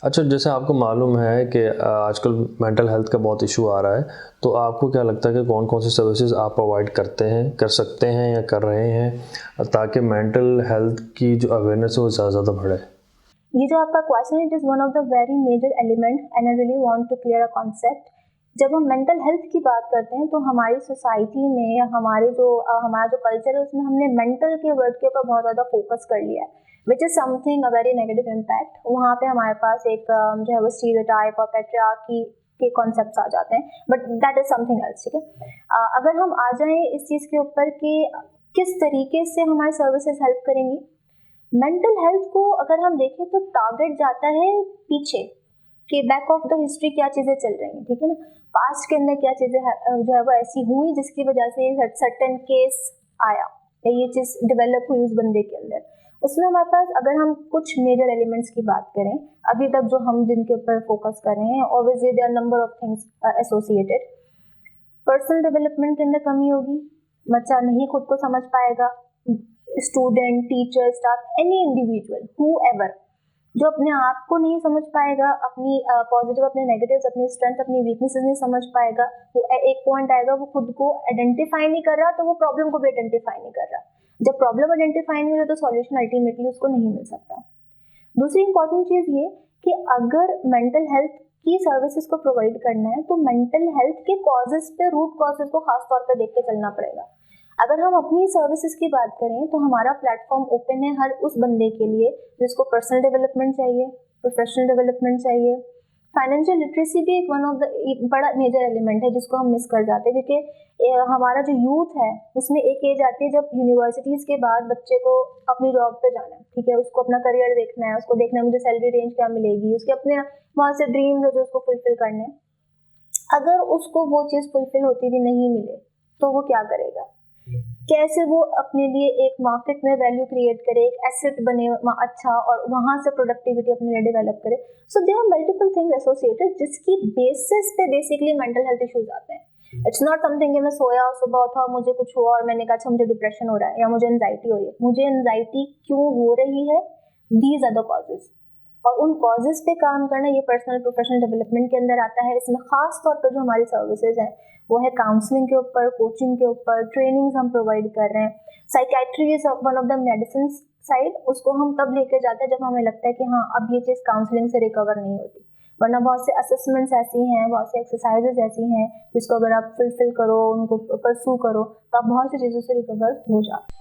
अच्छा, जैसे आपको मालूम है कि आजकल मेंटल हेल्थ का बहुत इशू आ रहा है, तो आपको क्या लगता है कि कौन-कौन सी सर्विसेज़ आप प्रोवाइड करते हैं, कर सकते हैं या कर रहे हैं ताकि मेंटल हेल्थ की जो अवेयरनेस है वो ज़्यादा से ज़्यादा बढ़े? ये जो आपका क्वेश्चन है, it is one of the very major element and I really want to clear a concept. जब हम मेंटल हेल्थ की बात करते हैं तो हमारी सोसाइटी में या हमारा जो कल्चर है उसमें हमने मेंटल के वर्ड के ऊपर बहुत ज़्यादा फोकस कर लिया है, which is something a very negative impact. वहाँ पे हमारे पास एक जो है वो स्टीरियोटाइप और पैट्रियार्की के कॉन्सेप्ट्स आ जाते हैं, but that is something else. ठीक है, अगर हम आ जाएं इस चीज़ के ऊपर कि किस तरीके से हमारी सर्विसेज हेल्प करेंगी मेंटल हेल्थ को, अगर हम देखें तो टारगेट जाता है पीछे कि बैक ऑफ द हिस्ट्री क्या चीजें चल रही हैं। ठीक है ना, पास्ट के अंदर क्या चीजें जो है वो ऐसी हुई जिसकी वजह से सर्टेन केस आया या ये चीज डेवलप हुई उस बंदे के अंदर। उसमें हमारे पास अगर हम कुछ मेजर एलिमेंट्स की बात करें अभी तक जो हम जिनके ऊपर फोकस कर रहे हैं, obviously there are number of things associated. Personal development के अंदर कमी होगी, बच्चा नहीं खुद को समझ पाएगा। Student, teacher, staff, any individual whoever जो अपने आप को नहीं समझ पाएगा, अपनी पॉजिटिव, अपने नेगेटिव्स, अपनी स्ट्रेंथ, अपनी वीकनेसेस नहीं समझ पाएगा, वो एक पॉइंट आएगा वो खुद को आइडेंटिफाई नहीं कर रहा तो वो प्रॉब्लम को भी आइडेंटिफाई नहीं कर रहा। जब प्रॉब्लम आइडेंटिफाई नहीं हो रहा तो सॉल्यूशन अल्टीमेटली उसको नहीं मिल सकता। दूसरी इंपॉर्टेंट चीज ये कि अगर मेंटल हेल्थ की सर्विसेज को प्रोवाइड करना है तो मेंटल हेल्थ के कॉजेस पे, रूट कॉजेस को खास तौर पे देख के चलना पड़ेगा। अगर हम अपनी सर्विसेज की बात करें तो हमारा प्लेटफॉर्म ओपन है हर उस बंदे के लिए जिसको पर्सनल डेवलपमेंट चाहिए, प्रोफेशनल डेवलपमेंट चाहिए। फाइनेंशियल लिटरेसी भी एक वन ऑफ द बड़ा मेजर एलिमेंट है जिसको हम मिस कर जाते हैं, क्योंकि हमारा जो यूथ है उसमें एक एज आती है जब यूनिवर्सिटीज के बाद बच्चे को अपनी जॉब पे जाना है। ठीक है, उसको अपना करियर देखना है, उसको देखना है मुझे सैलरी रेंज क्या मिलेगी, उसके अपने वहां से ड्रीम्स है जो उसको फुलफिल करने हैं। अगर उसको वो चीज फुलफिल होती भी नहीं मिले तो वो क्या करेगा, कैसे वो अपने लिए एक मार्केट में वैल्यू क्रिएट करे, एक एसेट बने अच्छा, और वहां से प्रोडक्टिविटी अपने लिए डेवलप करे। So there are multiple things associated जिसकी बेसिस पे बेसिकली मेंटल हेल्थ इश्यूज आते हैं। इट्स नॉट समथिंग कि मैं सोया और सुबह उठा और मुझे कुछ हुआ और मैंने कहा अच्छा मुझे डिप्रेशन हो रहा है या मुझे एंजाइटी हो रही है। मुझे एंजाइटी क्यों हो रही है, दीज आर द कॉजेज, और उन कॉजेज पे काम करना ये पर्सनल प्रोफेशनल डेवलपमेंट के अंदर आता है। इसमें खास तौर पर जो हमारी सर्विसेज हैं वो है काउंसलिंग के ऊपर, कोचिंग के ऊपर, ट्रेनिंग्स हम प्रोवाइड कर रहे हैं। Psychiatry is one of the medicine side, उसको हम तब लेके जाते हैं जब हमें लगता है कि हाँ अब ये चीज काउंसलिंग से रिकवर नहीं होती, वरना बहुत से असेसमेंट्स ऐसी हैं, बहुत से एक्सरसाइजेस ऐसी हैं जिसको अगर आप फुलफिल करो, उनको परसू करो तो आप बहुत सी चीजों से रिकवर हो जाते हैं।